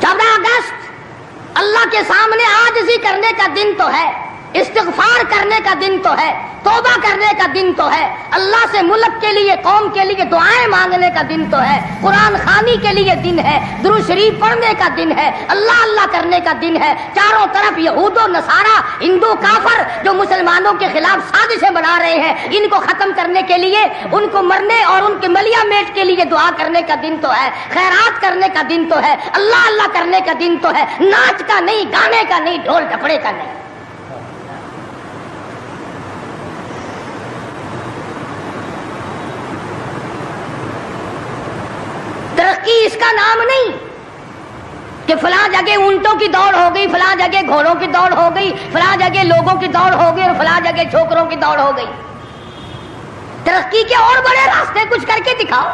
14 اگست اللہ کے سامنے عاجزی کرنے کا دن تو ہے، استغفار کرنے کا دن تو ہے، توبہ کرنے کا دن تو ہے، اللہ سے ملک کے لیے، قوم کے لیے دعائیں مانگنے کا دن تو ہے، قرآن خوانی کے لیے دن ہے، درود شریف پڑھنے کا دن ہے، اللہ اللہ کرنے کا دن ہے۔ چاروں طرف یہود و نصارہ، ہندو کافر جو مسلمانوں کے خلاف سازشیں بنا رہے ہیں، ان کو ختم کرنے کے لیے، ان کو مرنے اور ان کے ملیا میٹ کے لیے دعا کرنے کا دن تو ہے، خیرات کرنے کا دن تو ہے، اللہ اللہ کرنے کا دن تو ہے، ناچ کا نہیں، گانے کا نہیں، ڈھول ڈھپڑے کا نہیں۔ ترقی اس کا نام نہیں کہ فلاں جگہ اونٹوں کی دوڑ ہو گئی، فلاں جگہ گھوڑوں کی دوڑ ہو گئی، فلاں جگہ لوگوں کی دوڑ ہو گئی اور فلاں جگہ چھوکروں کی دوڑ ہو گئی۔ ترقی کے اور بڑے راستے کچھ کر کے دکھاؤ۔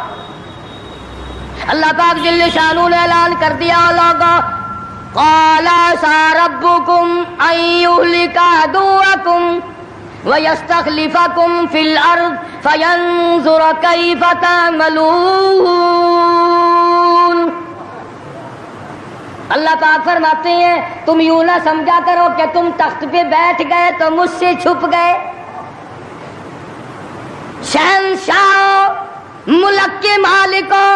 اللہ پاک جل شانہ نے اعلان کر دیا لوگوں، قال عسى ربكم ان يهلك عدوكم وَيَسْتَخْلِفَكُمْ فِي الْأَرْضِ فَيَنْظُرَ كَيْفَ تَعْمَلُونَ۔ اللہ پاک فرماتے ہیں تم یوں نہ سمجھا کرو کہ تم تخت پہ بیٹھ گئے تو مجھ سے چھپ گئے۔ شہنشاہ، ملک کے مالکوں،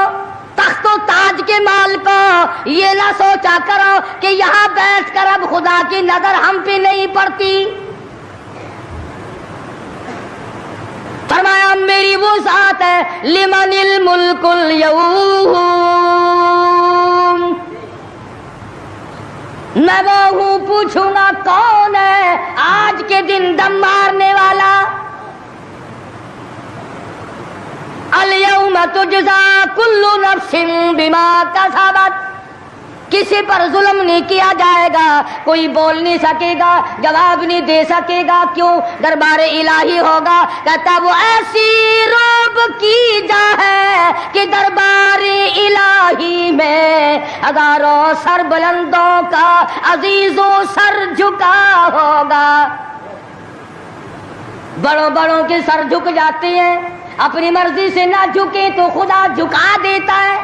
تخت و تاج کے مالکوں، یہ نہ سوچا کرو کہ یہاں بیٹھ کر اب خدا کی نظر ہم پہ نہیں پڑتی۔ فرمایا میری وہ ذات ہے لمن الملک اليوم، میں وہ ہوں، پوچھوں گا کون ہے آج کے دن دم مارنے والا۔ الیوم تجزا کل نفس بما کسبت، کسی پر ظلم نہیں کیا جائے گا، کوئی بول نہیں سکے گا، جواب نہیں دے سکے گا، کیوں؟ دربار الہی ہوگا۔ کہتا وہ ایسی روب کی جا ہے کہ دربار الہی میں ہزاروں سر بلندوں کا عزیزوں سر جھکا ہوگا۔ بڑوں بڑوں کے سر جھک جاتے ہیں، اپنی مرضی سے نہ جھکے تو خدا جھکا دیتا ہے۔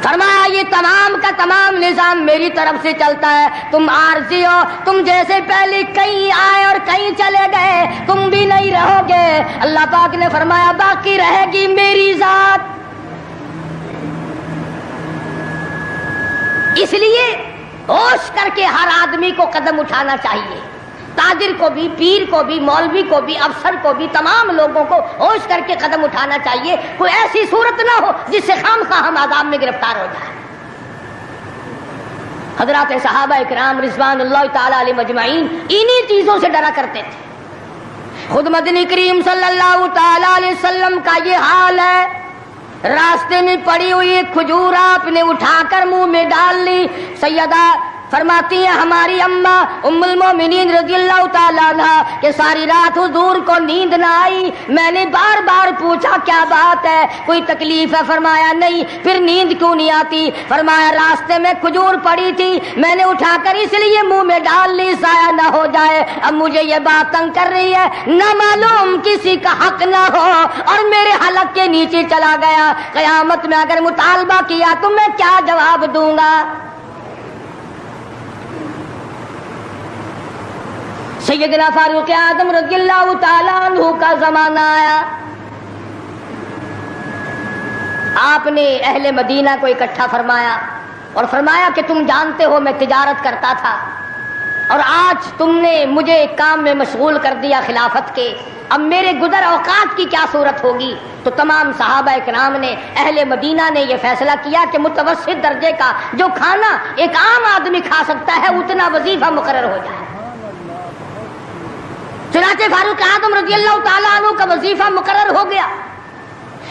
فرمایا یہ تمام کا تمام نظام میری طرف سے چلتا ہے، تم عارضی ہو، تم جیسے پہلے کہیں آئے اور کہیں چلے گئے، تم بھی نہیں رہو گے۔ اللہ پاک نے فرمایا باقی رہے گی میری ذات۔ اس لیے ہوش کر کے ہر آدمی کو قدم اٹھانا چاہیے، تاجر کو بھی، پیر کو بھی، مولوی کو بھی، افسر کو بھی، تمام لوگوں کو ہوش کر کے قدم اٹھانا چاہیے۔ کوئی ایسی صورت نہ ہو جس سے خواہ ہم عذاب میں گرفتار ہو جائیں۔ حضرات صحابہ اکرام رضوان اللہ تعالی علیہ مجمعین انہی چیزوں سے ڈرا کرتے تھے۔ خود مدنی کریم صلی اللہ تعالی علیہ وسلم کا یہ حال ہے، راستے میں پڑی ہوئی ایک کھجور آپ نے اٹھا کر منہ میں ڈال لی۔ سیدہ فرماتی ہیں ہماری اماں ام المومنین رضی اللہ تعالیٰ عنہ کہ ساری رات حضور کو نیند نہ آئی، میں نے بار بار پوچھا کیا بات ہے، کوئی تکلیف ہے؟ فرمایا نہیں۔ پھر نیند کیوں نہیں آتی؟ فرمایا راستے میں کھجور پڑی تھی، میں نے اٹھا کر اس لیے منہ میں ڈال لی ضائع نہ ہو جائے، اب مجھے یہ بات تنگ کر رہی ہے، نہ معلوم کسی کا حق نہ ہو اور میرے حلق کے نیچے چلا گیا، قیامت میں اگر مطالبہ کیا تو میں کیا جواب دوں گا؟ سیدنا فاروق اعظم رضی اللہ تعالیٰ عنہ کا زمانہ آیا، آپ نے اہل مدینہ کو اکٹھا فرمایا اور فرمایا کہ تم جانتے ہو میں تجارت کرتا تھا اور آج تم نے مجھے ایک کام میں مشغول کر دیا خلافت کے، اب میرے گزر اوقات کی کیا صورت ہوگی؟ تو تمام صحابہ اکرام نے، اہل مدینہ نے یہ فیصلہ کیا کہ متوسط درجے کا جو کھانا ایک عام آدمی کھا سکتا ہے اتنا وظیفہ مقرر ہو جائے۔ چنانچہ فاروق اعظم رضی اللہ تعالیٰ عنہ کا وظیفہ مقرر ہو گیا۔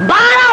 12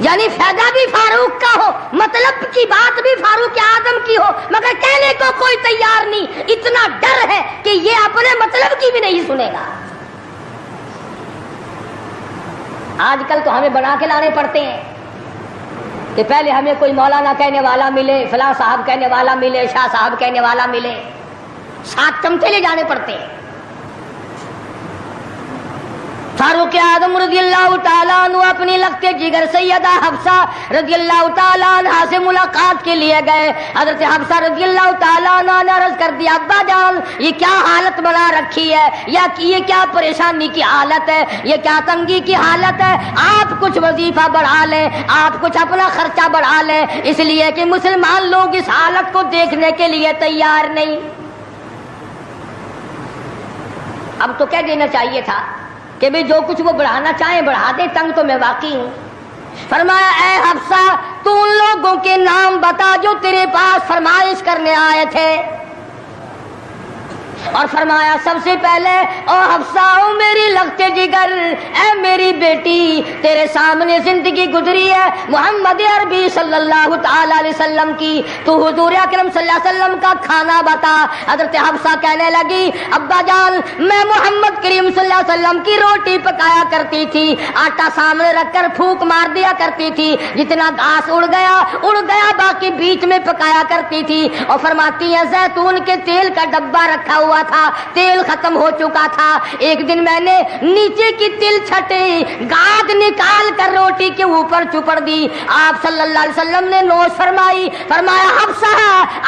یعنی فائدہ بھی فاروق کا ہو، مطلب کی بات بھی فاروق اعظم کی ہو، مگر کہنے کو کوئی تیار نہیں، اتنا ڈر ہے کہ یہ اپنے مطلب کی بھی نہیں سنے گا۔ آج کل تو ہمیں بنا کے لانے پڑتے ہیں کہ پہلے ہمیں کوئی مولانا کہنے والا ملے، فلاں صاحب کہنے والا ملے، شاہ صاحب کہنے والا ملے، 7 چمچے لے جانے پڑتے ہیں۔ فاروق اعظم رضی اللہ تعالیٰ عنہ اپنی لختے جگر سیدہ حفصہ رضی اللہ تعالیٰ عنہ سے ملاقات کے لیے گئے۔ حضرت حفصہ رضی اللہ تعالیٰ عنہ نے عرض کر دیا، ابا جان یہ کیا حالت بنا رکھی ہے، یا یہ کیا پریشانی کی حالت ہے، یہ کیا تنگی کی حالت ہے، آپ کچھ وظیفہ بڑھا لیں، آپ کچھ اپنا خرچہ بڑھا لیں، اس لیے کہ مسلمان لوگ اس حالت کو دیکھنے کے لیے تیار نہیں۔ اب تو کہہ دینا چاہیے تھا کہ بھی جو کچھ وہ بڑھانا چاہیں بڑھا دیں، تنگ تو میں واقعی ہوں۔ فرمایا اے حفصہ تو ان لوگوں کے نام بتا جو تیرے پاس فرمائش کرنے آئے تھے، اور فرمایا سب سے پہلے او حفصہ او میری لخت جگر، اے میری بیٹی تیرے سامنے زندگی گزری ہے محمد عربی صلی اللہ تعالی علیہ وسلم کی، تو حضور اکرم صلی اللہ علیہ وسلم کا کھانا بتا۔ حضرت حفصہ کہنے لگی ابا جان میں محمد کریم صلی اللہ علیہ وسلم کی روٹی پکایا کرتی تھی، آٹا سامنے رکھ کر پھونک مار دیا کرتی تھی، جتنا گھاس اڑ گیا باقی بیچ میں پکایا کرتی تھی۔ اور فرماتی ہیں زیتون کے تیل کا ڈبہ رکھا ہوا تھا، تیل ختم ہو چکا تھا، ایک دن میں نے نیچے کی تل چھٹی گاد نکال کر روٹی کے اوپر چپڑ دی، آپ صلی اللہ علیہ وسلم نے نوش فرمائی، فرمایا حفصہ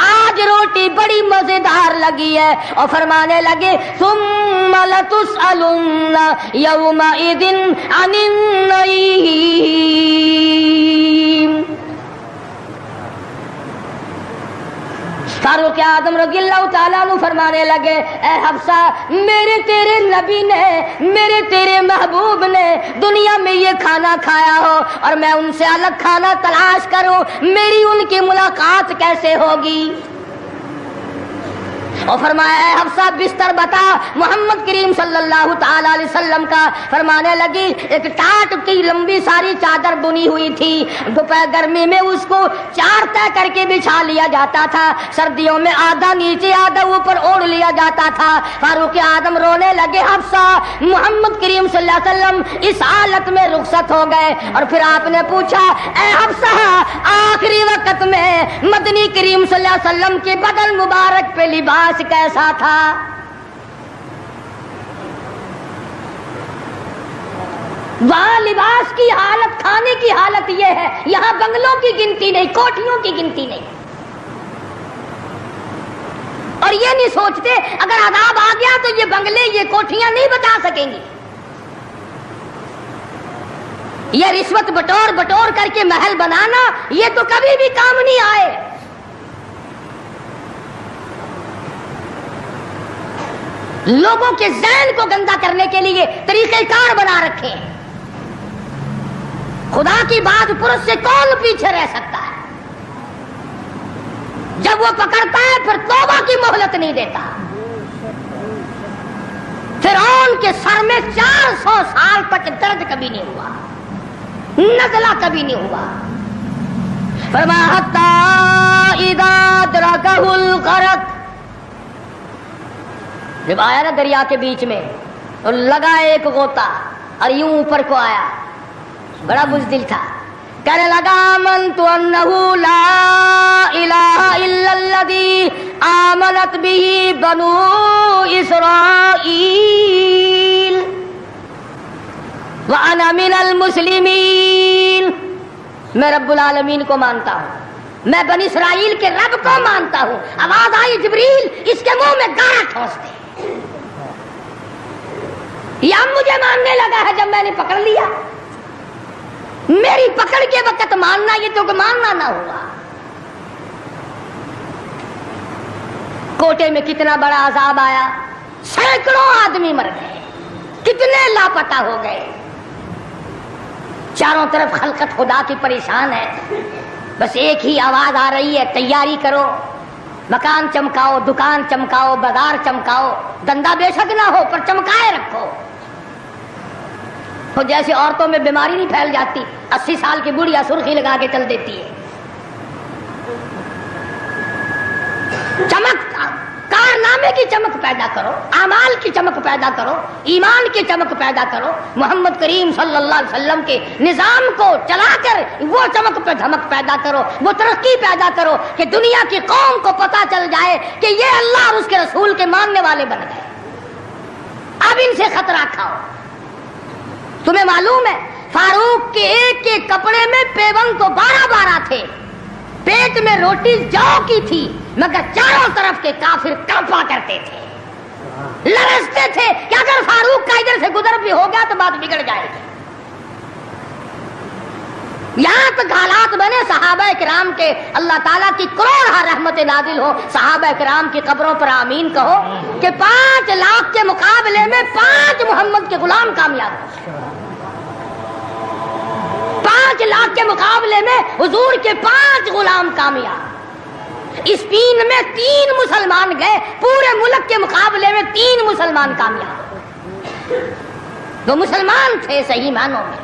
آج روٹی بڑی مزیدار لگی ہے، اور فرمانے لگے ثم لتسألن یومئذ عن النعیم۔ فاروق اعظم رضی اللہ تعالیٰ عنہ فرمانے لگے اے حفصہ میرے تیرے نبی نے، میرے تیرے محبوب نے دنیا میں یہ کھانا کھایا ہو اور میں ان سے الگ کھانا تلاش کروں، میری ان کی ملاقات کیسے ہوگی؟ اور فرمایا اے حفصہ بستر بتا محمد کریم صلی اللہ تعالی علیہ وسلم کا۔ فرمانے لگی ایک ٹاٹ کی لمبی ساری چادر بنی ہوئی تھی، دوپہر گرمی میں اس کو 4 طے کر کے بچھا لیا جاتا تھا، سردیوں میں آدھا نیچے آدھا اوپر اوڑھ لیا جاتا تھا۔ فاروق اعظم رونے لگے حفصہ محمد کریم صلی اللہ علیہ وسلم اس حالت میں رخصت ہو گئے، اور پھر آپ نے پوچھا اے حفصہ آخری وقت میں مدنی کریم صلی اللہ علیہ وسلم کے بدن مبارک پہ لباس کیسا تھا؟ وہاں لباس کی حالت، کھانے کی حالت یہ ہے، یہاں بنگلوں کی گنتی نہیں، کوٹھیوں کی گنتی نہیں، اور یہ نہیں سوچتے اگر عذاب آ گیا تو یہ بنگلے یہ کوٹھیاں نہیں بچا سکیں گی، یہ رشوت بٹور کر کے محل بنانا یہ تو کبھی بھی کام نہیں آئے۔ لوگوں کے ذہن کو گندا کرنے کے لیے طریقہ کار بنا رکھے ہیں۔ خدا کی بات پرس سے کون پیچھے رہ سکتا ہے؟ جب وہ پکڑتا ہے پھر توبہ کی مہلت نہیں دیتا۔ فرعون کے سر میں 400 سال تک درد کبھی نہیں ہوا، نزلہ کبھی نہیں ہوا۔ فرمایا حتی اذا ادرکہ الغرق، جب آیا نا دریا کے بیچ میں تو لگا ایک غوطہ اور یوں اوپر کو آیا، بڑا بزدل تھا، کہنے لگا آمنت انہ لا الہ الا الذی آمنت بہ بنو اسرائیل وانا من المسلمین، میں رب العالمین کو مانتا ہوں، میں بنی اسرائیل کے رب کو مانتا ہوں۔ آواز آئی جبریل اس کے منہ میں گانا ٹھونس دے، یا مجھے ماننے لگا ہے جب میں نے پکڑ لیا، میری پکڑ کے وقت ماننا یہ تو کہ ماننا نہ ہوا۔ کوٹے میں کتنا بڑا عذاب آیا، سینکڑوں آدمی مر گئے، کتنے لاپتہ ہو گئے، چاروں طرف خلقت خدا کی پریشان ہے، بس ایک ہی آواز آ رہی ہے تیاری کرو، مکان چمکاؤ، دکان چمکاؤ، بازار چمکاؤ، دندہ بے شک نہ ہو پر چمکائے رکھو۔ تو جیسے عورتوں میں بیماری نہیں پھیل جاتی، 80 سال کی بڑھیا سرخی لگا کے چل دیتی ہے. چمک، کارنامے کی چمک پیدا کرو، اعمال کی چمک پیدا کرو، ایمان کی چمک پیدا کرو. محمد کریم صلی اللہ علیہ وسلم کے نظام کو چلا کر وہ چمک پہ دھمک پیدا کرو، وہ ترقی پیدا کرو کہ دنیا کی قوم کو پتا چل جائے کہ یہ اللہ اور اس کے رسول کے ماننے والے بن گئے. اب ان سے خطرہ کھاؤ. تمہیں معلوم ہے فاروق کے ایک ایک کپڑے میں پیون تو 12 تھے، پیٹ میں روٹی جو کی تھی، مگر چاروں طرف کے کافر کانپا کرتے تھے، لرزتے تھے کہ اگر فاروق کا ادھر سے گزر بھی ہو گیا تو بات بگڑ جائے گی. یہاں تک حالات بنے صحابہ کرام کے اللہ تعالیٰ کی کروڑ رحمت نازل ہو. صحابہ کرام کی قبروں پر آمین کہو کہ 5 لاکھ کے مقابلے میں 5 محمد کے غلام کامیاب ہو. 5 لاکھ کے مقابلے میں حضور کے 5 غلام کامیاب. اسپین میں 3 مسلمان گئے، پورے ملک کے مقابلے میں 3 مسلمان کامیاب. وہ مسلمان تھے صحیح معنوں میں.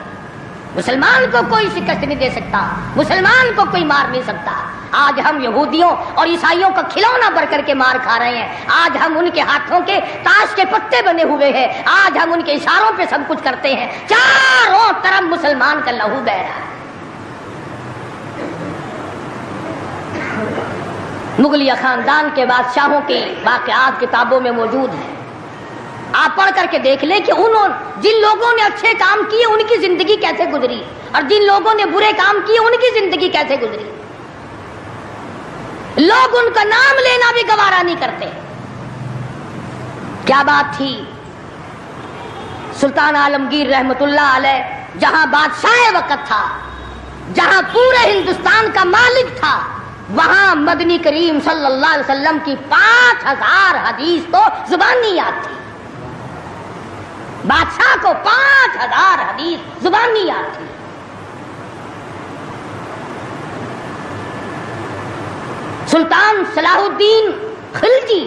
مسلمان کو کوئی شکست نہیں دے سکتا، مسلمان کو کوئی مار نہیں سکتا. آج ہم یہودیوں اور عیسائیوں کا کھلونا بن کر کے مار کھا رہے ہیں. آج ہم ان کے ہاتھوں کے تاش کے پتے بنے ہوئے ہیں. آج ہم ان کے اشاروں پہ سب کچھ کرتے ہیں. چاروں طرف مسلمان کا لہو بہہ رہا ہے. مغلیہ خاندان کے بادشاہوں کے واقعات کتابوں میں موجود ہیں. آپ پڑھ کر کے دیکھ لیں کہ جن لوگوں نے اچھے کام کیے ان کی زندگی کیسے گزری اور جن لوگوں نے برے کام کیے ان کی زندگی کیسے گزری. لوگ ان کا نام لینا بھی گوارا نہیں کرتے. کیا بات تھی. سلطان عالمگیر رحمت اللہ علیہ جہاں بادشاہ وقت تھا، جہاں پورے ہندوستان کا مالک تھا، وہاں مدنی کریم صلی اللہ علیہ وسلم کی 5000 حدیث تو زبانی یاد تھی. بادشاہ کو 5000 حدیث زبانی یاد تھی. سلطان صلاح الدین خلجی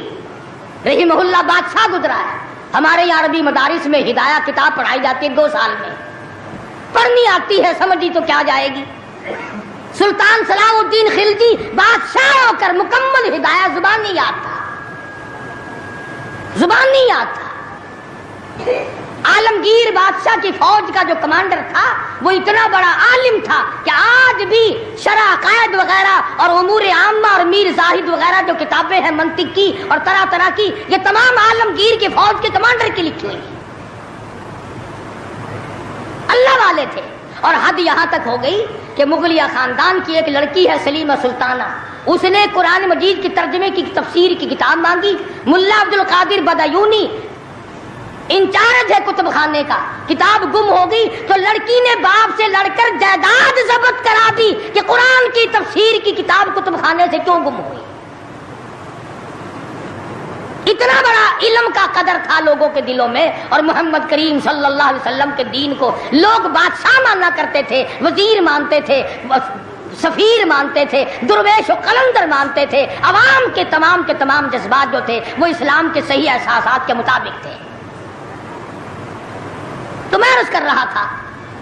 رحمہ اللہ بادشاہ گزرا ہے. ہمارے یہاں عربی مدارس میں ہدایہ کتاب پڑھائی جاتی ہے 2 سال میں. پڑھنی آتی ہے، سمجھی تو کیا جائے گی. سلطان صلاح الدین خلجی بادشاہ ہو کر مکمل ہدایہ زبانی یاد تھا، زبانی یاد تھا. عالمگیر بادشاہ کی فوج کا جو کمانڈر تھا وہ اتنا بڑا عالم تھا کہ آج بھی شرح عقائد وغیرہ اور امور عامہ اور میر زاہد وغیرہ جو کتابیں ہیں منطق کی اور طرح طرح کی، یہ تمام عالمگیر کی فوج کے کمانڈر کی لکھی ہوئی ہیں. اللہ والے تھے. اور حد یہاں تک ہو گئی کہ مغلیہ خاندان کی ایک لڑکی ہے سلیمہ سلطانہ، اس نے قرآن مجید کی ترجمے کی تفسیر کی کتاب مانگی. ملا عبد القادر بدایونی انچارج ہے کتب خانے کا، کتاب گم ہو گئی تو لڑکی نے باپ سے لڑ کر جائیداد ضبط کرا دی کہ قرآن کی تفسیر کی کتاب کتب خانے سے کیوں گم ہوئی. اتنا بڑا علم کا قدر تھا لوگوں کے دلوں میں. اور محمد کریم صلی اللہ علیہ وسلم کے دین کو لوگ بادشاہ مانا کرتے تھے، وزیر مانتے تھے، سفیر مانتے تھے، درویش و قلندر مانتے تھے. عوام کے تمام جذبات جو تھے وہ اسلام کے صحیح احساسات کے مطابق تھے. تو میں عرض کر رہا تھا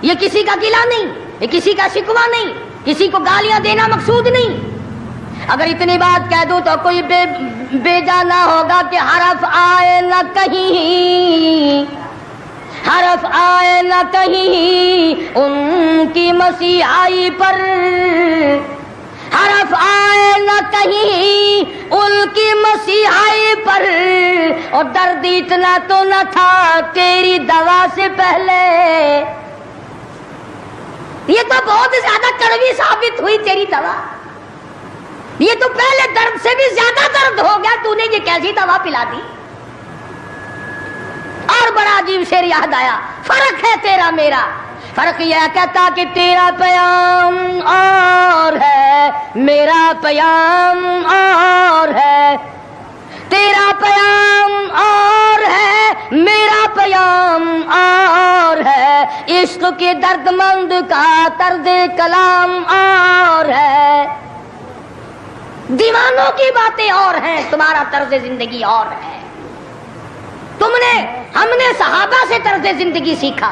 یہ کسی کا گلہ نہیں، یہ کسی کا شکوہ نہیں، کسی کو گالیاں دینا مقصود نہیں. اگر اتنی بات کہہ دوں تو کوئی بے جا نہ ہوگا کہ حرف آئے نہ کہیں، حرف آئے نہ کہیں ان کی مسیحائی پر، حرف آئے نہ کہیں ان کی مسیحائی پر. اور درد اتنا تو نہ تھا تیری دوا سے پہلے. یہ تو بہت زیادہ کڑوی ثابت ہوئی تیری دوا. یہ تو پہلے درد سے بھی زیادہ درد ہو گیا، تو نے یہ کیسی دوا پلا دی. اور بڑا عجیب شعر یاد آیا. فرق ہے تیرا میرا، فرق یہ کہتا کہ تیرا پیام اور ہے میرا پیام اور ہے، تیرا پیام اور ہے میرا پیام اور ہے، عشق کے درد مند کا طرز کلام اور ہے. دیوانوں کی باتیں اور ہیں، تمہارا طرز زندگی اور ہے. ہم نے صحابہ سے طرز زندگی سیکھا،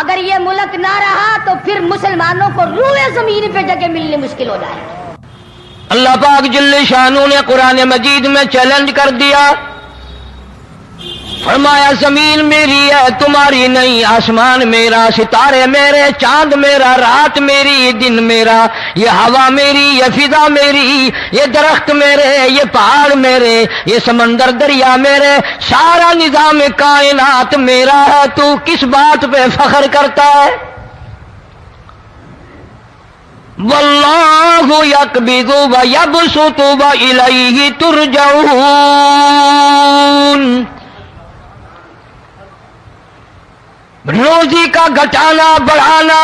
اگر یہ ملک نہ رہا تو پھر مسلمانوں کو روئے زمین پہ جگہ ملنی مشکل ہو جائے. اللہ پاک جل شانہ نے قرآن مجید میں چیلنج کر دیا، فرمایا زمین میری ہے تمہاری نہیں، آسمان میرا، ستارے میرے، چاند میرا، رات میری، دن میرا، یہ ہوا میری، یہ فضا میری، یہ درخت میرے، یہ پہاڑ میرے، یہ سمندر دریا میرے، سارا نظام کائنات میرا ہے. تو کس بات پہ فخر کرتا ہے؟ واللہ یقبض ویبسط والیہ ترجعون. روزی کا گھٹانا بڑھانا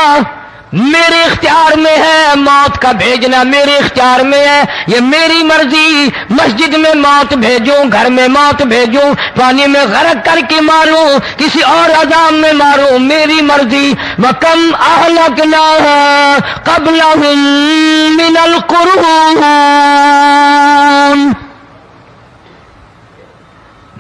میرے اختیار میں ہے، موت کا بھیجنا میرے اختیار میں ہے، یہ میری مرضی. مسجد میں موت بھیجوں، گھر میں موت بھیجوں، پانی میں غرق کر کے ماروں، کسی اور عذاب میں ماروں، میری مرضی. وَكَمْ أَهْلَكْنَا قَبْلَهُمْ مِنَ الْقُرُونِ.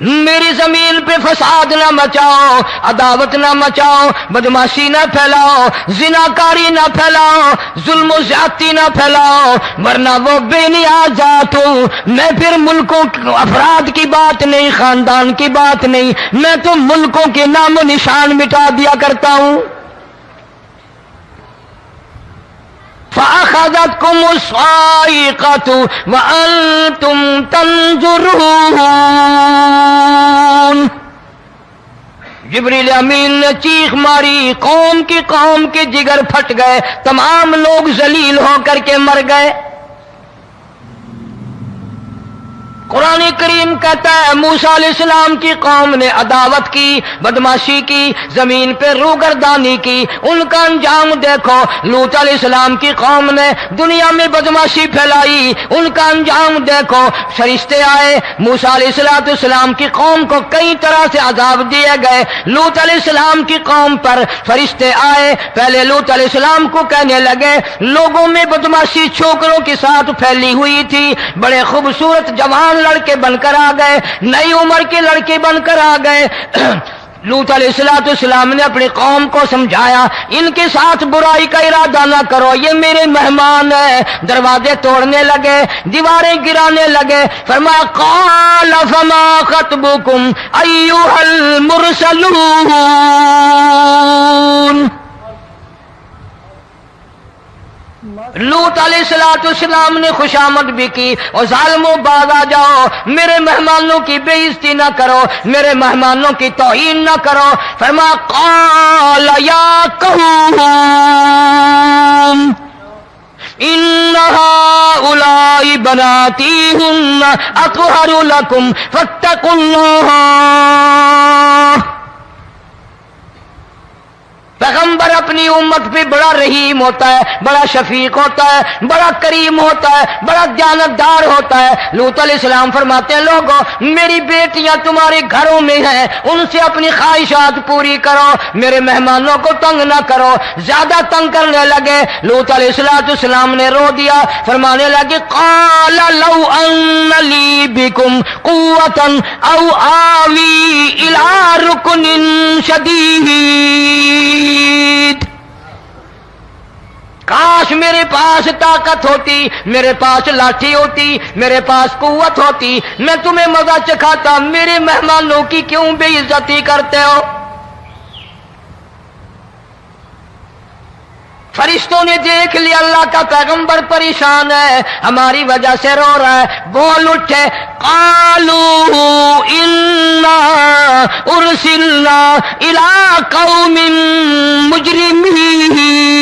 میری زمین پہ فساد نہ مچاؤ، عداوت نہ مچاؤ، بدماشی نہ پھیلاؤ، زناکاری نہ پھیلاؤ، ظلم و زیادتی نہ پھیلاؤ، ورنہ وہ بے نیاز ذات ہوں. میں پھر ملکوں افراد کی بات نہیں، خاندان کی بات نہیں، میں تو ملکوں کے نام و نشان مٹا دیا کرتا ہوں. فَأَخَذَتْكُمُ الصَّاعِقَةُ وَأَنْتُمْ تَنْظُرُونَ. جبریل امین نے چیخ ماری، قوم کے جگر پھٹ گئے، تمام لوگ ذلیل ہو کر کے مر گئے. قرآن کریم کہتا ہے موسیٰ علیہ السلام کی قوم نے عداوت کی، بدماشی کی، زمین پہ روگردانی کی. ان کا انجام دیکھو. لوط علیہ السلام کی قوم نے دنیا میں بدماشی پھیلائی، ان کا انجام دیکھو. فرشتے آئے، موسیٰ علیہ السلام کی قوم کو کئی طرح سے عذاب دیے گئے. لوط علیہ السلام کی قوم پر فرشتے آئے، پہلے لوط علیہ السلام کو کہنے لگے لوگوں میں بدماشی چھوکروں کے ساتھ پھیلی ہوئی تھی، بڑے خوبصورت جوان لڑکے بن کر آ گئے، نئی عمر کے لڑکے بن کر آ گئے. لوط علیہ السلام نے اپنی قوم کو سمجھایا ان کے ساتھ برائی کا ارادہ نہ کرو، یہ میرے مہمان ہیں. دروازے توڑنے لگے، دیواریں گرانے لگے. فرمایا قال فما خطبکم ایھا المرسلون. لوط علیہ السلام نے خوشامد بھی کی، اور ظالموں باز آ جاؤ، میرے مہمانوں کی بے عزتی نہ کرو، میرے مہمانوں کی توہین نہ کرو. فرمایا قال یا قوم ان هؤلاء بناتی هن اطہر لکم فاتقوا اللہ. پیغمبر اپنی امت پہ بڑا رحیم ہوتا ہے، بڑا شفیق ہوتا ہے، بڑا کریم ہوتا ہے، بڑا دیانتدار ہوتا ہے. لوط علیہ السلام فرماتے ہیں لوگوں میری بیٹیاں تمہارے گھروں میں ہیں، ان سے اپنی خواہشات پوری کرو، میرے مہمانوں کو تنگ نہ کرو. زیادہ تنگ کرنے لگے. لوط علیہ السلام نے رو دیا، فرمانے لگے قال لو ان لی بکم قوة او آوی الی رکن شدید. کاش میرے پاس طاقت ہوتی، میرے پاس لاٹھی ہوتی، میرے پاس قوت ہوتی، میں تمہیں مزہ چکھاتا. میرے مہمانوں کی کیوں بے عزتی کرتے ہو؟ فرشتوں نے دیکھ لیا اللہ کا پیغمبر پریشان ہے، ہماری وجہ سے رو رہا ہے. بول اٹھے قالوا انا ارسلنا الى قوم مجرمین.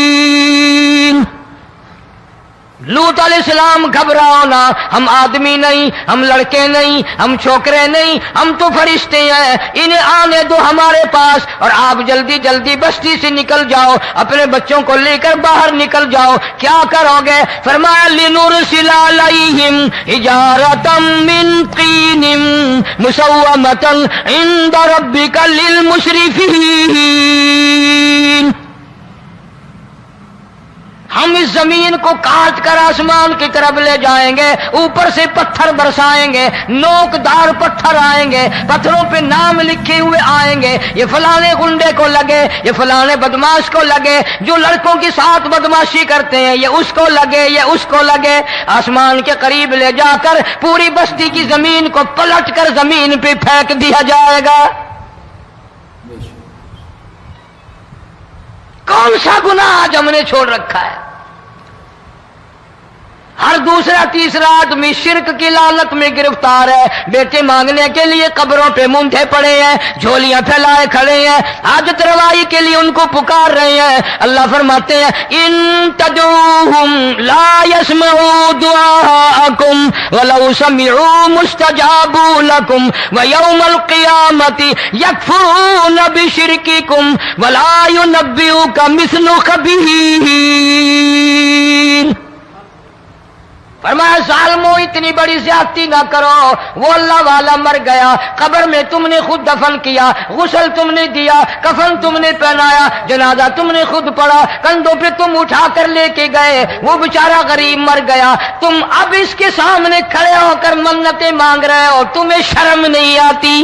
لوط علیہ السلام گھبراؤ نہ، ہم آدمی نہیں، ہم لڑکے نہیں، ہم چھوکرے نہیں، ہم تو فرشتے ہیں. انہیں آنے دو ہمارے پاس، اور آپ جلدی جلدی بستی سے نکل جاؤ، اپنے بچوں کو لے کر باہر نکل جاؤ. کیا کرو گے؟ فرمایا لنرسل علیہم حجارۃ من طین مسومۃ عند ربک للمسرفین. ہم اس زمین کو کاٹ کر آسمان کی طرف لے جائیں گے، اوپر سے پتھر برسائیں گے، نوکدار پتھر آئیں گے، پتھروں پہ نام لکھے ہوئے آئیں گے، یہ فلانے گنڈے کو لگے، یہ فلانے بدماش کو لگے، جو لڑکوں کے ساتھ بدماشی کرتے ہیں یہ اس کو لگے، یہ اس کو لگے۔ آسمان کے قریب لے جا کر پوری بستی کی زمین کو پلٹ کر زمین پہ پھینک دیا جائے گا۔ کون سا گناہ آج ہم نے چھوڑ رکھا ہے؟ ہر دوسرا تیسرا آدمی شرک کی لعنت میں گرفتار ہے، بیٹے مانگنے کے لیے قبروں پہ مونڈھے پڑے ہیں، جھولیاں پھیلائے کھڑے ہیں، حاجت روائی کے لیے ان کو پکار رہے ہیں۔ اللہ فرماتے ہیں ان تدعوہم لا يسمعوا دعاءکم ولو سمعوا مستجابوا لکم ویوم القیامت یکفرون بشرککم ولا ینبئک مثل خبیر۔ فرمایا ظالمو اتنی بڑی زیادتی نہ کرو، وہ اللہ والا مر گیا، قبر میں تم نے خود دفن کیا، غسل تم نے دیا، کفن تم نے پہنایا، جنازہ تم نے خود پڑھا، کندھوں پہ تم اٹھا کر لے کے گئے، وہ بیچارہ غریب مر گیا، تم اب اس کے سامنے کھڑے ہو کر منتیں مانگ رہے ہو، تمہیں شرم نہیں آتی؟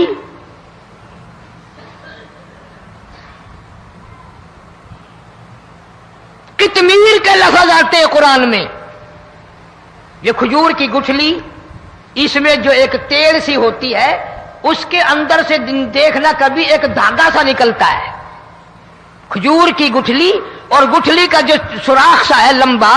کتمیر کے لفظ آتے ہیں قرآن میں۔ یہ کھجور کی گٹھلی، اس میں جو ایک تیل سی ہوتی ہے، اس کے اندر سے دیکھنا کبھی ایک دھاگا سا نکلتا ہے۔ کھجور کی گٹھلی اور گٹھلی کا جو سوراخ سا ہے لمبا،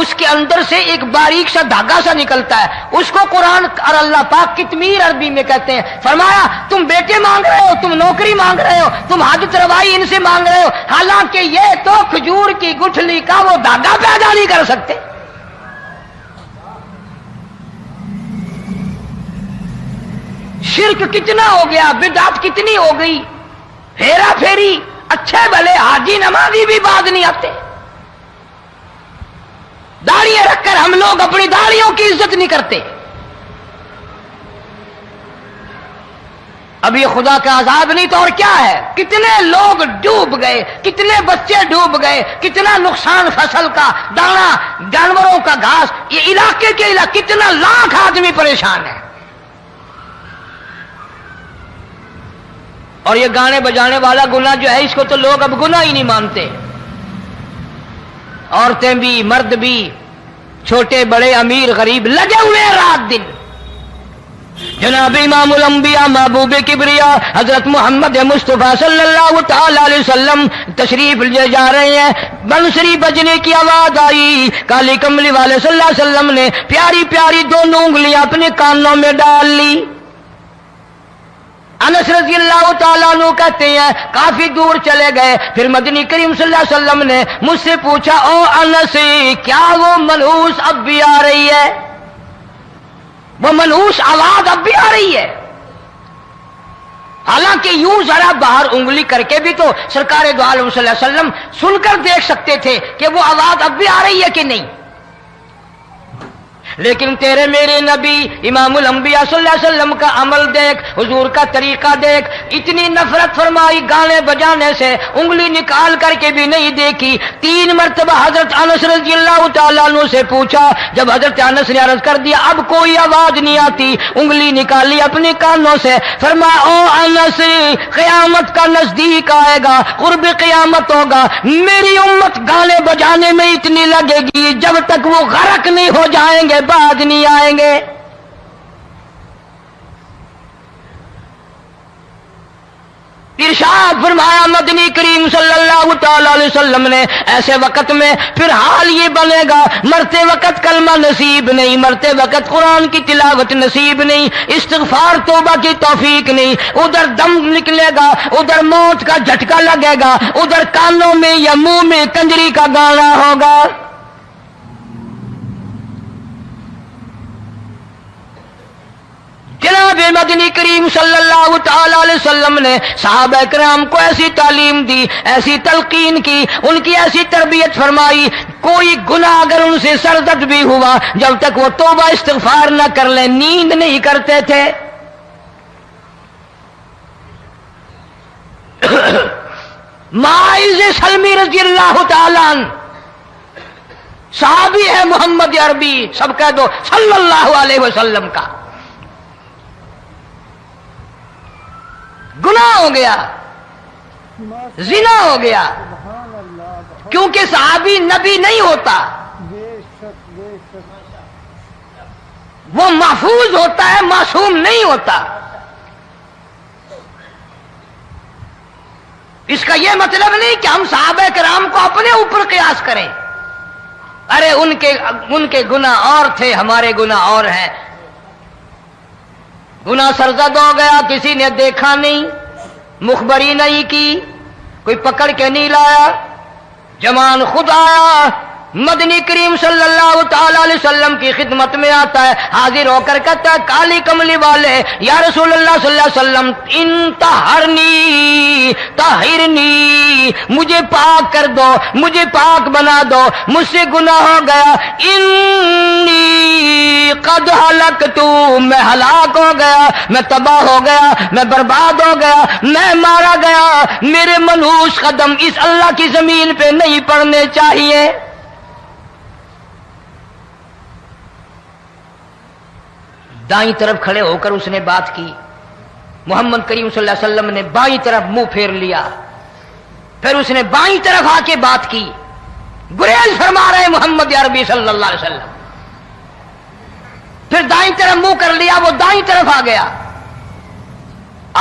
اس کے اندر سے ایک باریک سا دھاگا سا نکلتا ہے، اس کو قرآن اور اللہ پاک کتمیر عربی میں کہتے ہیں۔ فرمایا تم بیٹے مانگ رہے ہو، تم نوکری مانگ رہے ہو، تم حاجت روائی ان سے مانگ رہے ہو، حالانکہ یہ تو کھجور کی گٹھلی کا وہ دھاگا پیدا نہیں کر سکتے۔ شرک کتنا ہو گیا، بدعت کتنی ہو گئی، ہیرا پھیری، اچھے بھلے حاجی نمازی بھی باز نہیں آتے۔ داڑیاں رکھ کر ہم لوگ اپنی داڑیوں کی عزت نہیں کرتے۔ اب یہ خدا کا عذاب نہیں تو اور کیا ہے؟ کتنے لوگ ڈوب گئے، کتنے بچے ڈوب گئے، کتنا نقصان فصل کا، دانا، جانوروں کا گھاس، یہ علاقے کے علاقے کتنا لاکھ آدمی پریشان ہے۔ اور یہ گانے بجانے والا گناہ جو ہے، اس کو تو لوگ اب گناہ ہی نہیں مانتے۔ عورتیں بھی، مرد بھی، چھوٹے بڑے، امیر غریب لگے ہوئے ہیں رات دن۔ جناب امام الانبیاء محبوب کبریا حضرت محمد مصطفیٰ صلی اللہ تعالی علیہ وسلم تشریف لے جا رہے ہیں، بنسری بجنے کی آواز آئی، کالی کملی والے صلی اللہ علیہ وسلم نے پیاری پیاری دونوں انگلیاں اپنے کانوں میں ڈال لی۔ انس رضی اللہ تعالیٰ عنہ کہتے ہیں کافی دور چلے گئے، پھر مدنی کریم صلی اللہ علیہ وسلم نے مجھ سے پوچھا او انس، کیا وہ منحوس اب بھی آ رہی ہے؟ وہ منحوس آواز اب بھی آ رہی ہے؟ حالانکہ یوں ذرا باہر انگلی کر کے بھی تو سرکار دو عالم صلی اللہ علیہ وسلم سن کر دیکھ سکتے تھے کہ وہ آواز اب بھی آ رہی ہے کہ نہیں۔ لیکن تیرے میرے نبی امام الانبیاء صلی اللہ علیہ وسلم کا عمل دیکھ، حضور کا طریقہ دیکھ، اتنی نفرت فرمائی گانے بجانے سے، انگلی نکال کر کے بھی نہیں دیکھی۔ 3 مرتبہ حضرت انس رضی اللہ تعالیٰ عنہ سے پوچھا، جب حضرت انس نے عرض کر دیا اب کوئی آواز نہیں آتی، انگلی نکالی اپنے کانوں سے، فرمایا او انس، قیامت کا نزدیک آئے گا، قرب قیامت ہوگا، میری امت گانے بجانے میں اتنی لگے گی جب تک وہ غرق نہیں ہو جائیں گے بعد نہیں آئیں گے۔ ارشاد فرمایا مدنی کریم صلی اللہ تعالی علیہ وسلم نے ایسے وقت میں پھر حال یہ بنے گا، مرتے وقت کلمہ نصیب نہیں، مرتے وقت قرآن کی تلاوت نصیب نہیں، استغفار توبہ کی توفیق نہیں، ادھر دم نکلے گا، ادھر موت کا جھٹکا لگے گا، ادھر کانوں میں یا منہ میں کنجری کا گانا ہوگا۔ جناب مدنی کریم صلی اللہ تعالی علیہ وسلم نے صحابہ کرام کو ایسی تعلیم دی، ایسی تلقین کی، ان کی ایسی تربیت فرمائی، کوئی گناہ اگر ان سے سرزد بھی ہوا جب تک وہ توبہ استغفار نہ کر لیں نیند نہیں کرتے تھے۔ معاذ سلمی رضی اللہ تعالیٰ عنہ صحابی ہے محمد عربی، سب کہہ دو صلی اللہ علیہ وسلم کا، گناہ ہو گیا، زنا ہو گیا، کیونکہ صحابی نبی نہیں ہوتا، وہ محفوظ ہوتا ہے، معصوم نہیں ہوتا۔ اس کا یہ مطلب نہیں کہ ہم صحابہ کرام کو اپنے اوپر قیاس کریں، ارے ان کے گناہ اور تھے، ہمارے گناہ اور ہیں۔ گناہ سرزد ہو گیا، کسی نے دیکھا نہیں، مخبری نہیں کی، کوئی پکڑ کے نہیں لایا، جمان خود آیا، مدنی کریم صلی اللہ تعالی علیہ وسلم کی خدمت میں آتا ہے، حاضر ہو کر کہتا ہے کالی کملی والے یا رسول اللہ صلی اللہ علیہ وسلم انتہرنی طہرنی، مجھے پاک کر دو، مجھے پاک بنا دو، مجھ سے گناہ ہو گیا، انی قد ہلکتو، میں ہلاک ہو گیا، میں تباہ ہو گیا، میں برباد ہو گیا، میں مارا گیا، میرے منحوس قدم اس اللہ کی زمین پہ نہیں پڑنے چاہیے۔ دائیں طرف کھڑے ہو کر اس نے بات کی، محمد کریم صلی اللہ علیہ وسلم نے بائیں طرف منہ پھیر لیا، پھر اس نے بائیں طرف آ کے بات کی، گریز فرما رہے محمد عربی صلی اللہ علیہ وسلم، پھر دائیں طرف منہ کر لیا، وہ دائیں طرف آ گیا۔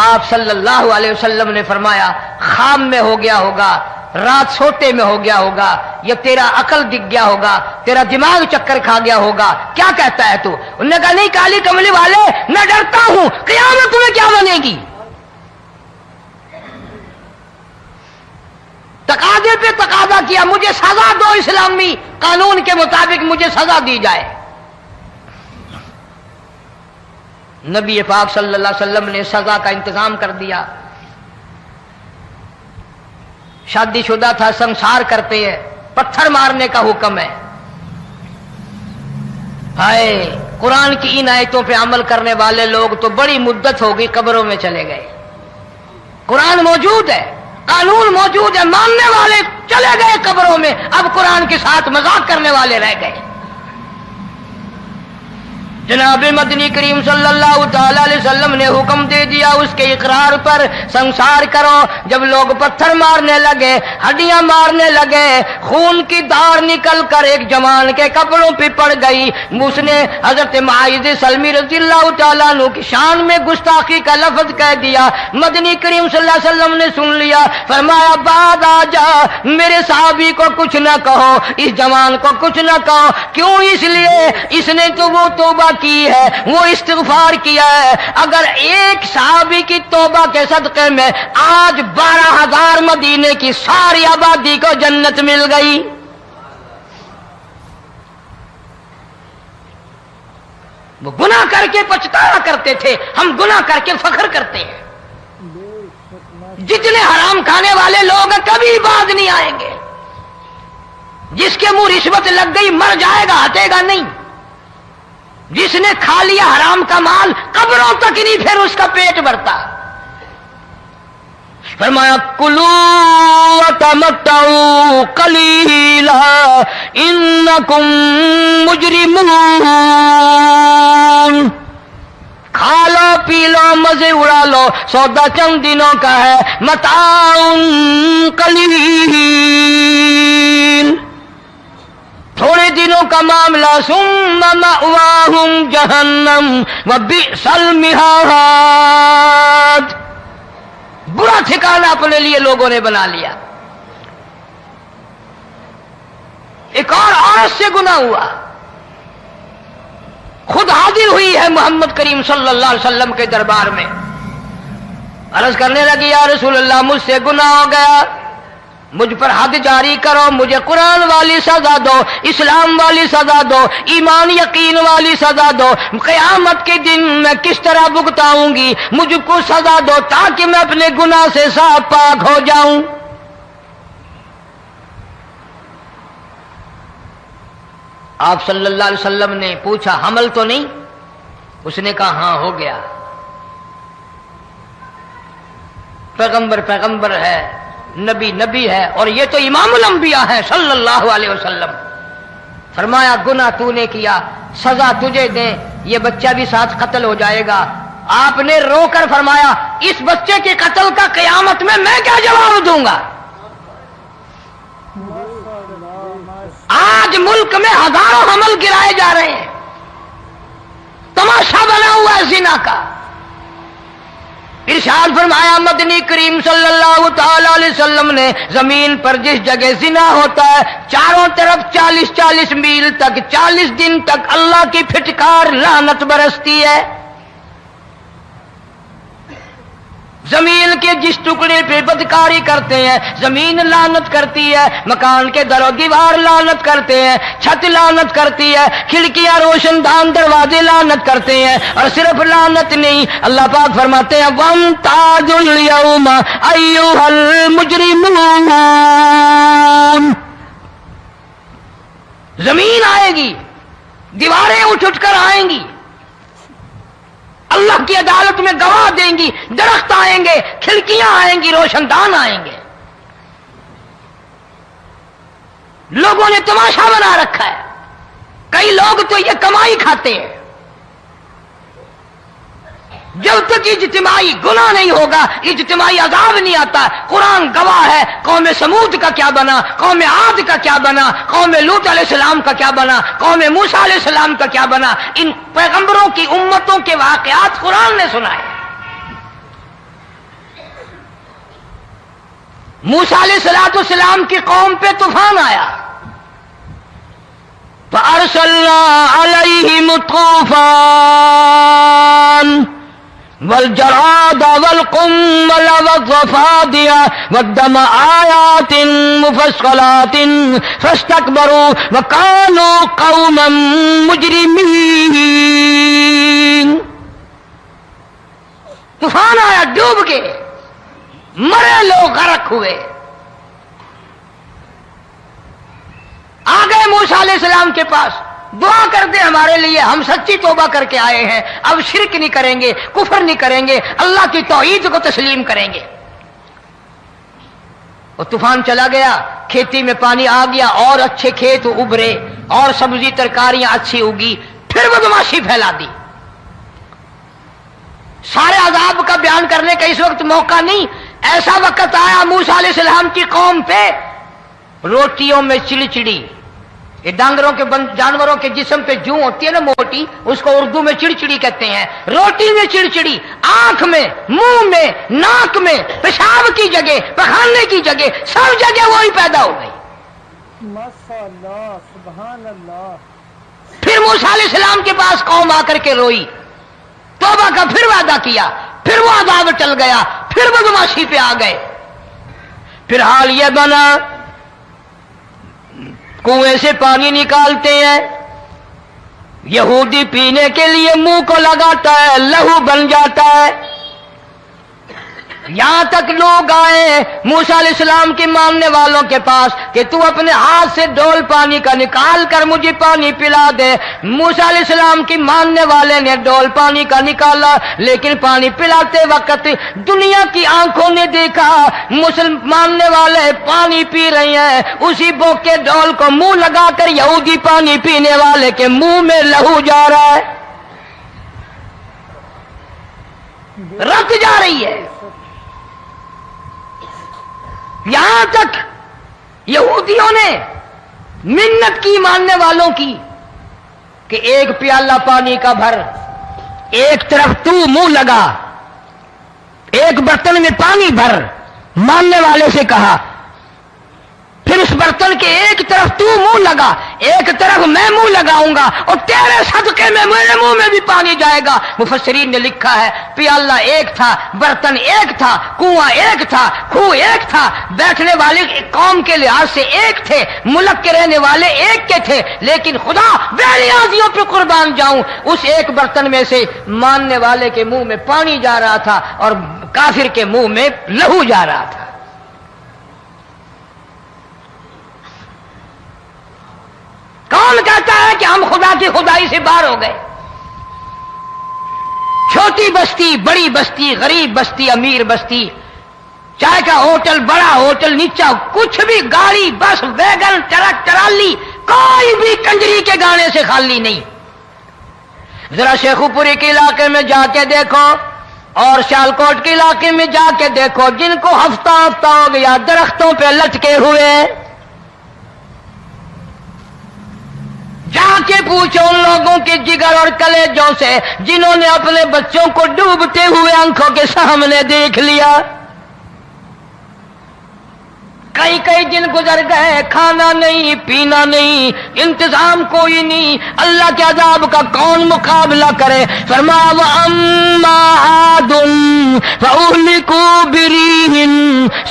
آپ صلی اللہ علیہ وسلم نے فرمایا خواب میں ہو گیا ہوگا، رات سوتے میں ہو گیا ہوگا، یا تیرا عقل دکھ گیا ہوگا، تیرا دماغ چکر کھا گیا ہوگا، کیا کہتا ہے تو؟ انہوں نے کہا نہیں کالی کملی والے، میں ڈرتا ہوں قیامت تمہیں کیا بنے گی، تقاضے پہ تقاضا کیا، مجھے سزا دو، اسلامی قانون کے مطابق مجھے سزا دی جائے۔ نبی پاک صلی اللہ علیہ وسلم نے سزا کا انتظام کر دیا۔ شادی شدہ تھا، سنسار کرتے ہیں، پتھر مارنے کا حکم ہے۔ ہائے، قرآن کی ان آیتوں پہ عمل کرنے والے لوگ تو بڑی مدت ہوگی قبروں میں چلے گئے۔ قرآن موجود ہے، قانون موجود ہے، ماننے والے چلے گئے قبروں میں، اب قرآن کے ساتھ مذاق کرنے والے رہ گئے۔ جناب مدنی کریم صلی اللہ تعالی علیہ وسلم نے حکم دے دیا اس کے اقرار پر، سنسار کرو۔ جب لوگ پتھر مارنے لگے، ہڈیاں مارنے لگے، خون کی دھار نکل کر ایک جوان کے کپڑوں پہ پڑ گئی، اس نے حضرت معاذ سلمی رضی اللہ تعالیٰ عنہ کی شان میں گستاخی کا لفظ کہہ دیا۔ مدنی کریم صلی اللہ علیہ وسلم نے سن لیا، فرمایا بعد آ جا، میرے صحابی کو کچھ نہ کہو، اس جوان کو کچھ نہ کہو۔ کیوں؟ اس لیے اس نے تو وہ توبہ کی ہے، وہ استغفار کیا ہے۔ اگر ایک صحابی کی توبہ کے صدقے میں آج 12,000 مدینے کی ساری آبادی کو جنت مل گئی۔ وہ گناہ کر کے پچھتایا کرتے تھے، ہم گناہ کر کے فخر کرتے ہیں۔ جتنے حرام کھانے والے لوگ ہیں کبھی باز نہیں آئیں گے۔ جس کے منہ رشوت لگ گئی مر جائے گا، ہٹے گا نہیں۔ جس نے کھا لیا حرام کا مال قبروں تک نہیں پھر اس کا پیٹ بھرتا۔ فرمایا کلو وتمتعوا قلیلا انکم مجرمون، کھا لو پی لو مزے اڑا لو، سودا چند دنوں کا ہے، متاع قلیل، تھوڑے دنوں کا معاملہ، ثم مأواہم جہنم وبئس المہاد، برا ٹھکانہ اپنے لیے لوگوں نے بنا لیا۔ ایک اور عورت سے گناہ ہوا، خود حاضر ہوئی ہے محمد کریم صلی اللہ علیہ وسلم کے دربار میں، عرض کرنے لگی یا رسول اللہ مجھ سے گناہ ہو گیا، مجھ پر حد جاری کرو، مجھے قرآن والی سزا دو، اسلام والی سزا دو، ایمان یقین والی سزا دو، قیامت کے دن میں کس طرح بھگتاؤں گی، مجھ کو سزا دو تاکہ میں اپنے گناہ سے صاف پاک ہو جاؤں۔ آپ صلی اللہ علیہ وسلم نے پوچھا حمل تو نہیں؟ اس نے کہا ہاں ہو گیا۔ پیغمبر ہے، نبی ہے، اور یہ تو امام الانبیاء ہے صلی اللہ علیہ وسلم۔ فرمایا گناہ تو نے کیا، سزا تجھے دیں، یہ بچہ بھی ساتھ قتل ہو جائے گا۔ آپ نے رو کر فرمایا اس بچے کے قتل کا قیامت میں کیا جواب دوں گا؟ آج ملک میں ہزاروں حمل گرائے جا رہے ہیں، تماشا بنا ہوا ہے زنا کا۔ ارشاد فرمایا مدنی کریم صلی اللہ تعالی علیہ وسلم نے زمین پر جس جگہ زنا ہوتا ہے چاروں طرف 40 میل تک 40 دن تک اللہ کی پھٹکار لعنت برستی ہے۔ زمین کے جس ٹکڑے پہ بدکاری کرتے ہیں زمین لعنت کرتی ہے، مکان کے در و دیوار لعنت کرتے ہیں، چھت لعنت کرتی ہے، کھڑکیاں روشن دان دروازے لعنت کرتے ہیں، اور صرف لعنت نہیں، اللہ پاک فرماتے ہیں وَامْتَازُوا الْيَوْمَ أَيُّهَا الْمُجْرِمُونَ۔ زمین آئے گی، دیواریں اٹھ کر آئیں گی، اللہ کی عدالت میں گواہ دیں گی، درخت آئیں گے، کھڑکیاں آئیں گی، روشن دان آئیں گے۔ لوگوں نے تماشا بنا رکھا ہے، کئی لوگ تو یہ کمائی کھاتے ہیں۔ جب تک اجتماعی گناہ نہیں ہوگا اجتماعی عذاب نہیں آتا۔ قرآن گواہ ہے، قوم سمود کا کیا بنا، قوم عاد کا کیا بنا، قوم لوط علیہ السلام کا کیا بنا، قوم موسیٰ علیہ السلام کا کیا بنا۔ ان پیغمبروں کی امتوں کے واقعات قرآن نے سنائے۔ موسیٰ علیہ السلام کی قوم پہ طوفان آیا، فَأَرْسَلْنَا عَلَيْهِمُ الطُّوفَانَ والجراد والقمل والضفادع والدم آيات مفصلات فاستكبروا وكانوا قوما مجرمين۔ طوفان آیا، ڈوب گئے، مرے لوگ، غرق ہوئے۔ آ گئے موسیٰ علیہ السلام کے پاس، دعا کر دے ہمارے لیے، ہم سچی توبہ کر کے آئے ہیں، اب شرک نہیں کریں گے، کفر نہیں کریں گے، اللہ کی توحید کو تسلیم کریں گے۔ اور طوفان چلا گیا، کھیتی میں پانی آ گیا، اور اچھے کھیت ابھرے، اور سبزی ترکاریاں اچھی اگی، پھر بدماشی پھیلا دی۔ سارے عذاب کا بیان کرنے کا اس وقت موقع نہیں۔ ایسا وقت آیا موسیٰ علیہ السلام کی قوم پہ، روٹیوں میں چڑچڑی، یہ ڈانگروں کے جانوروں کے جسم پہ جوں ہوتی ہے نا موٹی، اس کو اردو میں چڑچڑی کہتے ہیں۔ روٹی میں چڑچڑی، آنکھ میں، منہ میں، ناک میں، پیشاب کی جگہ، پخانے کی جگہ، سب جگہ وہی پیدا ہو گئی۔ ماشاءاللہ، سبحان اللہ۔ پھر موسیٰ علیہ السلام کے پاس قوم آ کر کے روئی، توبہ کا پھر وعدہ کیا، پھر وہ عذاب ٹل گیا، پھر بدماشی پہ آ گئے۔ پھر حال یہ بنا کنویں سے پانی نکالتے ہیں، یہودی پینے کے لیے منہ کو لگاتا ہے، لہو بن جاتا ہے۔ یہاں تک لوگ آئے موسیٰ علیہ السلام کے ماننے والوں کے پاس کہ تو اپنے ہاتھ سے ڈول پانی کا نکال کر مجھے پانی پلا دے۔ موسیٰ علیہ السلام کی ماننے والے نے ڈول پانی کا نکالا، لیکن پانی پلاتے وقت دنیا کی آنکھوں نے دیکھا ماننے والے پانی پی رہے ہیں، اسی بوک کے ڈول کو منہ لگا کر یہودی پانی پینے والے کے منہ میں لہو جا رہا ہے، رت جا رہی ہے۔ یہاں تک یہودیوں نے منت کی ماننے والوں کی کہ ایک پیالہ پانی کا بھر، ایک طرف تو منہ لگا، ایک برتن میں پانی بھر، ماننے والے سے کہا، پھر اس برتن کے ایک طرف تو منہ لگا، ایک طرف میں منہ لگاؤں گا، اور تیرے صدقے میں میرے منہ میں بھی پانی جائے گا۔ مفسرین نے لکھا ہے پیالہ ایک تھا، برتن ایک تھا، کنواں ایک تھا، کھوہ ایک تھا، بیٹھنے والے قوم کے لحاظ سے ایک تھے، ملک کے رہنے والے ایک کے تھے، لیکن خدا بے نیازیوں پہ قربان جاؤں، اس ایک برتن میں سے ماننے والے کے منہ میں پانی جا رہا تھا اور کافر کے منہ میں لہو جا رہا تھا۔ کون کہتا ہے کہ ہم خدا کی خدائی سے باہر ہو گئے؟ چھوٹی بستی، بڑی بستی، غریب بستی، امیر بستی، چائے کا ہوٹل، بڑا ہوٹل، نیچا، کچھ بھی، گاڑی، بس، ویگن، ٹرک، ٹرالی، کوئی بھی کنجری کے گانے سے خالی نہیں. ذرا شیخو پوری کے علاقے میں جا کے دیکھو اور سیالکوٹ کے علاقے میں جا کے دیکھو جن کو ہفتہ ہفتہ ہو گیا درختوں پہ لٹکے ہوئے. جا کے پوچھو ان لوگوں کے جگر اور کلیجوں سے جنہوں نے اپنے بچوں کو ڈوبتے ہوئے آنکھوں کے سامنے دیکھ لیا. کئی دن گزر گئے، کھانا نہیں پینا نہیں، انتظام کوئی نہیں، اللہ کے عذاب کا کون مقابلہ کرے؟ فرمایا وَأَمَّا عَادٌ فَأُهْلِكُوا بِرِيحٍ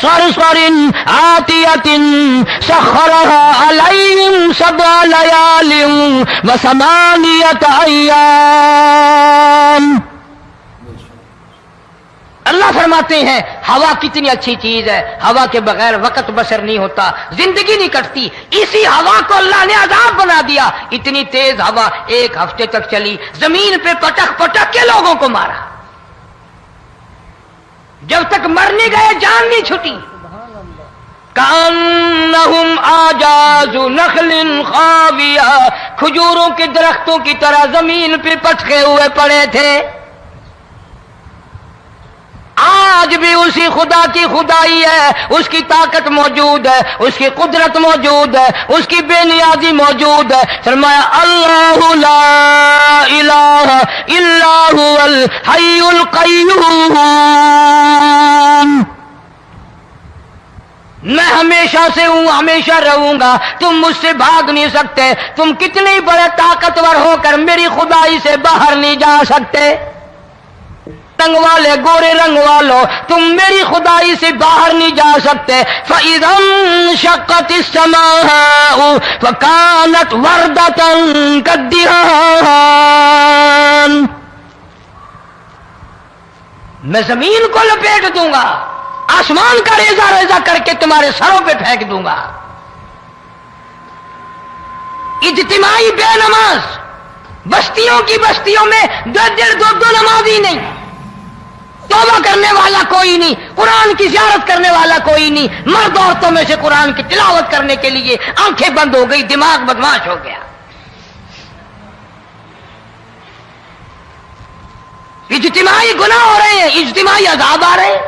صَرْصَرٍ عَاتِيَةٍ سَخَّرَهَا عَلَيْهِمْ 7 لَيَالٍ و8 أَيَّامٍ. اللہ فرماتے ہیں ہوا کتنی اچھی چیز ہے، ہوا کے بغیر وقت بسر نہیں ہوتا، زندگی نہیں کٹتی. اسی ہوا کو اللہ نے عذاب بنا دیا. اتنی تیز ہوا 1 ہفتے تک چلی، زمین پہ پٹک پٹک کے لوگوں کو مارا. جب تک مر نہیں گئے جان نہیں چھٹی. کأنہم اعجاز نخل خاویہ، کھجوروں کے درختوں کی طرح زمین پہ پٹکے ہوئے پڑے تھے. آج بھی اسی خدا کی خدائی ہے، اس کی طاقت موجود ہے، اس کی قدرت موجود ہے، اس کی بے نیازی موجود ہے. فرمایا اللہ لا الہ الا هو الحی القیوم. میں ہمیشہ سے ہوں، ہمیشہ رہوں گا، تم مجھ سے بھاگ نہیں سکتے. تم کتنی بڑے طاقتور ہو کر میری خدائی سے باہر نہیں جا سکتے. رنگ والے، گورے رنگ والو، تم میری خدائی سے باہر نہیں جا سکتے. فَإِذَا انشَقَّتِ السَّمَاءُ فَكَانَتْ وَرْدَةً كَالدِّهَانِ. میں زمین کو لپیٹ دوں گا، آسمان کا ریزہ ریزہ کر کے تمہارے سروں پہ پھینک دوں گا. اجتماعی بے نماز، بستیوں کی بستیوں میں 2 نمازی نہیں، توبہ کرنے والا کوئی نہیں، قرآن کی زیارت کرنے والا کوئی نہیں. مرد عورتوں میں سے قرآن کی تلاوت کرنے کے لیے آنکھیں بند ہو گئی، دماغ بدماش ہو گیا. اجتماعی گناہ ہو رہے ہیں، اجتماعی عذاب آ رہے ہیں.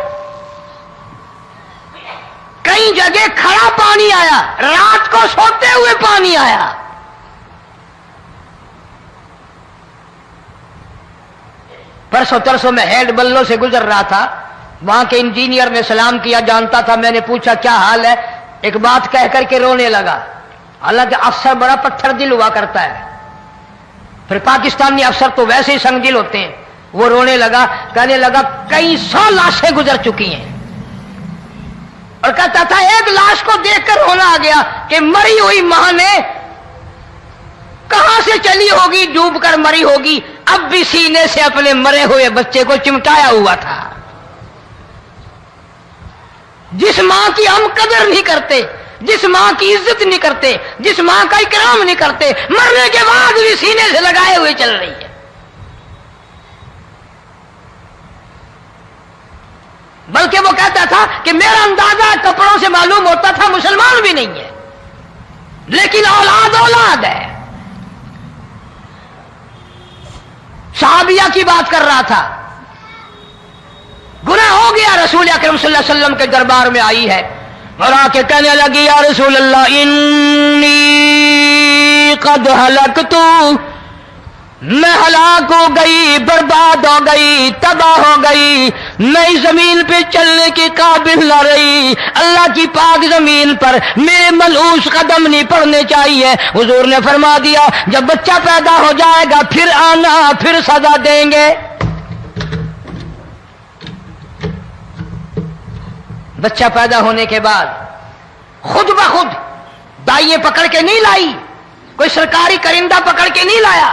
کئی جگہ کھڑا پانی آیا، رات کو سوتے ہوئے پانی آیا. پرسوں ترسوں میں ہیڈ بلوں سے گزر رہا تھا، وہاں کے انجینئر نے سلام کیا، جانتا تھا. میں نے پوچھا کیا حال ہے؟ ایک بات کہہ کر کے رونے لگا. حالانکہ افسر بڑا پتھر دل ہوا کرتا ہے، پھر پاکستانی افسر تو ویسے ہی سنگ دل ہوتے ہیں. وہ رونے لگا، کہنے لگا کئی 100 لاشیں گزر چکی ہیں، اور کہتا تھا ایک لاش کو دیکھ کر رونا آ گیا کہ مری ہوئی ماں نے کہاں سے چلی ہوگی، ڈوب کر مری ہوگی، اب بھی سینے سے اپنے مرے ہوئے بچے کو چمٹایا ہوا تھا. جس ماں کی ہم قدر نہیں کرتے، جس ماں کی عزت نہیں کرتے، جس ماں کا اکرام نہیں کرتے، مرنے کے بعد بھی سینے سے لگائے ہوئے چل رہی ہے. بلکہ وہ کہتا تھا کہ میرا اندازہ کپڑوں سے معلوم ہوتا تھا مسلمان بھی نہیں ہے، لیکن اولاد ہے. صحابیہ کی بات کر رہا تھا، گناہ ہو گیا، رسول اکرم صلی اللہ علیہ وسلم کے دربار میں آئی ہے اور آ کے کہنے لگی یا رسول اللہ انی قد ہلکت، میں ہلاک ہو گئی، برباد ہو گئی، تباہ ہو گئی، میں اس زمین پہ چلنے کے قابل نہ رہی. اللہ کی پاک زمین پر میرے ملعوس قدم نہیں پڑنے چاہیے. حضور نے فرما دیا جب بچہ پیدا ہو جائے گا پھر آنا، پھر سزا دیں گے. بچہ پیدا ہونے کے بعد خود بخود دائیں پکڑ کے نہیں لائی، کوئی سرکاری کرندہ پکڑ کے نہیں لایا.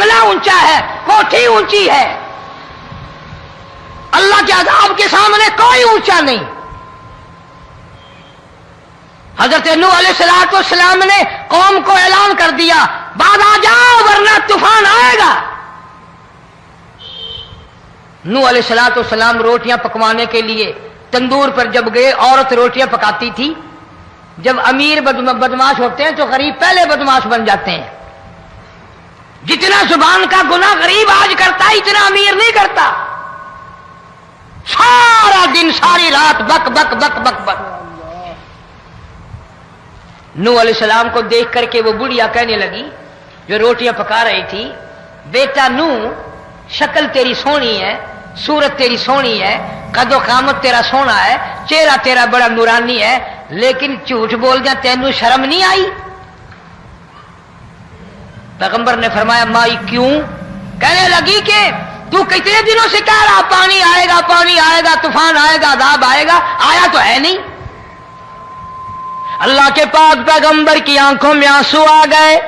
بنگلہ اونچا ہے، کوٹھی اونچی ہے، اللہ کے عذاب کے سامنے کوئی اونچا نہیں۔ حضرت نوح علیہ السلام نے قوم کو اعلان کر دیا، بعد آ جاؤ ورنہ طوفان آئے گا۔ نوح علیہ السلام روٹیاں پکوانے کے لیے تندور پر جب گئے، عورت روٹیاں پکاتی تھی۔ جب امیر بدماش ہوتے ہیں تو غریب پہلے بدماش بن جاتے ہیں۔ جتنا زبان کا گناہ غریب آج کرتا ہے اتنا امیر نہیں کرتا۔ سارا دن ساری رات بک بک بک بک بک۔ نوح علیہ السلام کو دیکھ کر کے وہ بڑھیا کہنے لگی جو روٹیاں پکا رہی تھی، بیٹا نوح، شکل تیری سونی ہے، صورت تیری سونی ہے، قد و قامت تیرا سونا ہے، چہرہ تیرا بڑا نورانی ہے، لیکن جھوٹ بول جا، تینوں شرم نہیں آئی؟ پیغمبر نے فرمایا مائی کیوں؟ کہنے لگی کہ تو کتنے دنوں سے کہہ رہا پانی آئے گا، پانی آئے گا، طوفان آئے گا، عذاب آئے گا، آیا تو ہے نہیں۔ اللہ کے پاک پیغمبر کی آنکھوں میں آنسو آ گئے۔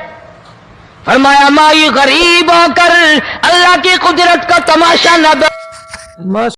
فرمایا مائی غریب ہو کر اللہ کی قدرت کا تماشا نہ